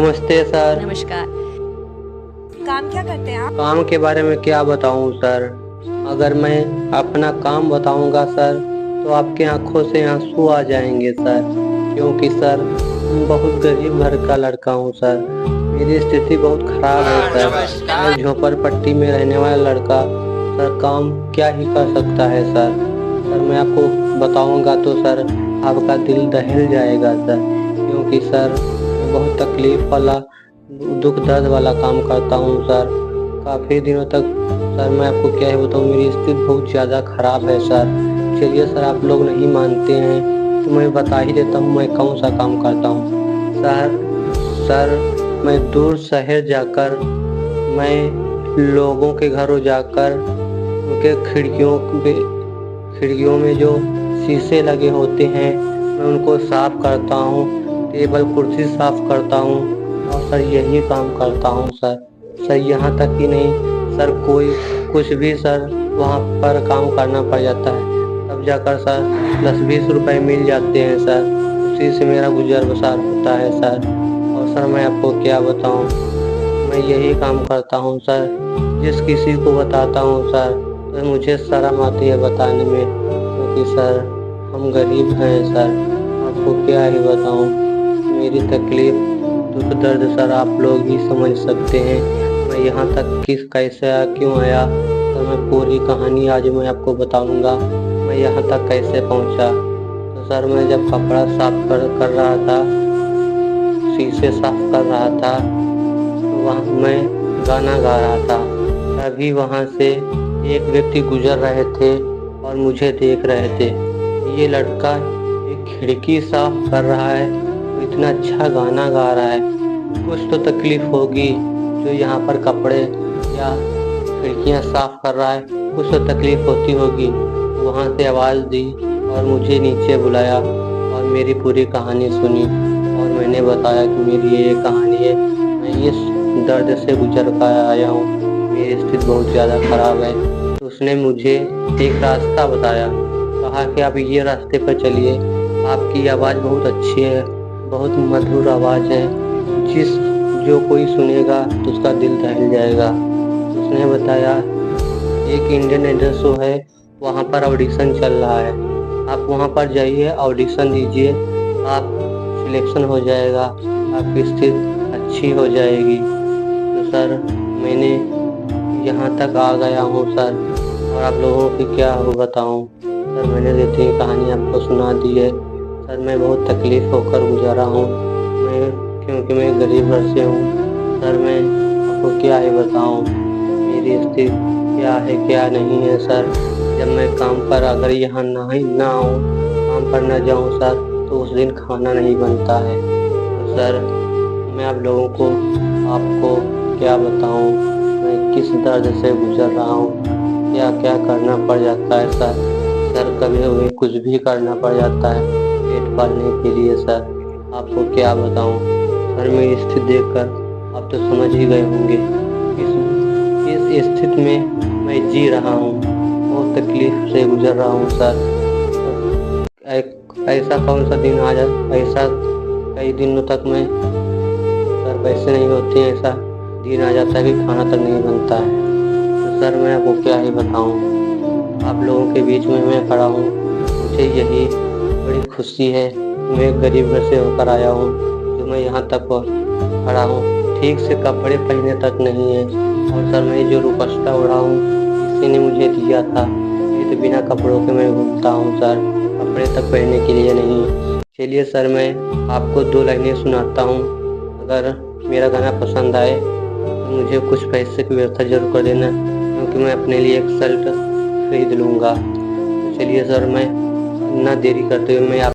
नमस्ते सर। नमस्कार। काम क्या करते हैं आप? काम के बारे में क्या बताऊं सर। अगर मैं अपना काम बताऊंगा सर तो आपकी आंखों से आंसू आ जाएंगे सर, क्योंकि सर मैं बहुत गरीब घर का लड़का हूं सर। मेरी स्थिति बहुत खराब है सर। मैं झोपड़पट्टी में रहने वाला लड़का सर काम क्या ही कर सकता है सर। सर मैं आपको बताऊंगा तो सर आपका दिल दहल जाएगा सर, क्योंकि सर मैं बहुत तकलीफ वाला दुख दर्द वाला काम करता हूँ सर। काफ़ी दिनों तक सर मैं आपको क्या ही बताऊँ, मेरी स्थिति बहुत ज़्यादा खराब है सर। चलिए सर, आप लोग नहीं मानते हैं तो मैं बता ही देता हूँ मैं कौन सा काम करता हूँ सर। सर मैं दूर शहर जाकर, मैं लोगों के घरों जाकर उनके खिड़कियों में जो शीशे लगे होते हैं मैं उनको साफ करता हूँ। टेबल कुर्सी साफ करता हूँ और सर यही काम करता हूँ सर। सर यहाँ तक ही नहीं सर, कोई कुछ भी सर वहाँ पर काम करना पड़ जाता है, तब जाकर सर 10-20 रुपए मिल जाते हैं सर। उसी से मेरा गुजर बसर होता है सर। और सर मैं आपको क्या बताऊँ, मैं यही काम करता हूँ सर। जिस किसी को बताता हूँ सर तो मुझे शर्म आती है बताने में, क्योंकि सर हम गरीब हैं सर। आपको क्या ही बताऊँ, मेरी तकलीफ दुख दर्द सर आप लोग ही समझ सकते हैं। मैं यहाँ तक कैसे क्यों आया सर, मैं पूरी कहानी आज मैं आपको बताऊंगा मैं यहाँ तक कैसे पहुँचा। तो सर मैं जब कपड़ा साफ कर रहा था, शीशे साफ कर रहा था, तो वहाँ मैं गाना गा रहा था। तभी वहाँ से एक व्यक्ति गुजर रहे थे और मुझे देख रहे थे। ये लड़का एक खिड़की साफ कर रहा है तो इतना अच्छा गाना गा रहा है, कुछ तो तकलीफ होगी जो यहाँ पर कपड़े या खिड़कियाँ साफ कर रहा है, कुछ तो तकलीफ होती होगी। वहाँ से आवाज़ दी और मुझे नीचे बुलाया और मेरी पूरी कहानी सुनी और मैंने बताया कि मेरी ये कहानी है, मैं इस दर्द से गुजर कर आया हूँ, मेरी स्थिति बहुत ज़्यादा ख़राब है। तो उसने मुझे एक रास्ता बताया, कहा कि आप ये रास्ते पर चलिए, आपकी आवाज़ बहुत अच्छी है, बहुत मधुर आवाज़ है, जो कोई सुनेगा तो उसका दिल दहल जाएगा। उसने बताया एक इंडियन आइडल शो है, वहाँ पर ऑडिशन चल रहा है, आप वहाँ पर जाइए, ऑडिशन दीजिए, आप सिलेक्शन हो जाएगा, आपकी स्थिति अच्छी हो जाएगी। तो सर मैंने यहाँ तक आ गया हूँ सर, और आप लोगों की क्या हो बताऊँ सर। मैंने इतनी कहानी आपको सुना दी है सर। मैं बहुत तकलीफ़ होकर गुजारा हूँ क्योंकि मैं गरीब घर से हूँ सर। मैं आपको क्या ही बताऊँ मेरी स्थिति क्या है क्या नहीं है सर। जब मैं काम पर अगर यहाँ ना आऊँ, काम पर ना जाऊँ सर, तो उस दिन खाना नहीं बनता है। तो सर मैं आप लोगों को आपको क्या बताऊँ मैं किस दर्द से गुजर रहा हूँ, क्या क्या करना पड़ जाता है सर। सर कभी कभी कुछ भी करना पड़ जाता है पेट पालने के लिए सर। आपको क्या बताऊँ सर, मेरी स्थिति देखकर आप तो समझ ही गए होंगे इस स्थिति में मैं जी रहा हूँ, बहुत तकलीफ से गुजर रहा हूँ सर। ऐसा कौन सा दिन आ जाए, ऐसा कई दिनों तक मैं सर पैसे नहीं होते हैं, ऐसा दिन आ जाता है कि खाना तक नहीं बनता है। तो सर मैं आपको क्या ही बताऊँ, आप लोगों के बीच में मैं खड़ा हूँ, मुझे यही बड़ी खुशी है। मैं गरीब घर से होकर आया हूँ जो मैं यहाँ तक खड़ा हूँ, ठीक से कपड़े पहनने तक नहीं है। और सर मैं जो रुपस्ता उड़ा हूँ किसी ने मुझे दिया था, नहीं तो बिना कपड़ों के मैं घूमता हूँ सर, कपड़े तक पहनने के लिए नहीं। चलिए सर मैं आपको 2 लाइनें सुनाता हूँ, अगर मेरा गाना पसंद आए तो मुझे कुछ पैसे की व्यवस्था जरूर कर देना, क्योंकि मैं अपने लिए एक शर्ट खरीद लूँगा। तो चलिए सर मैं ना देरी करते हुए मैं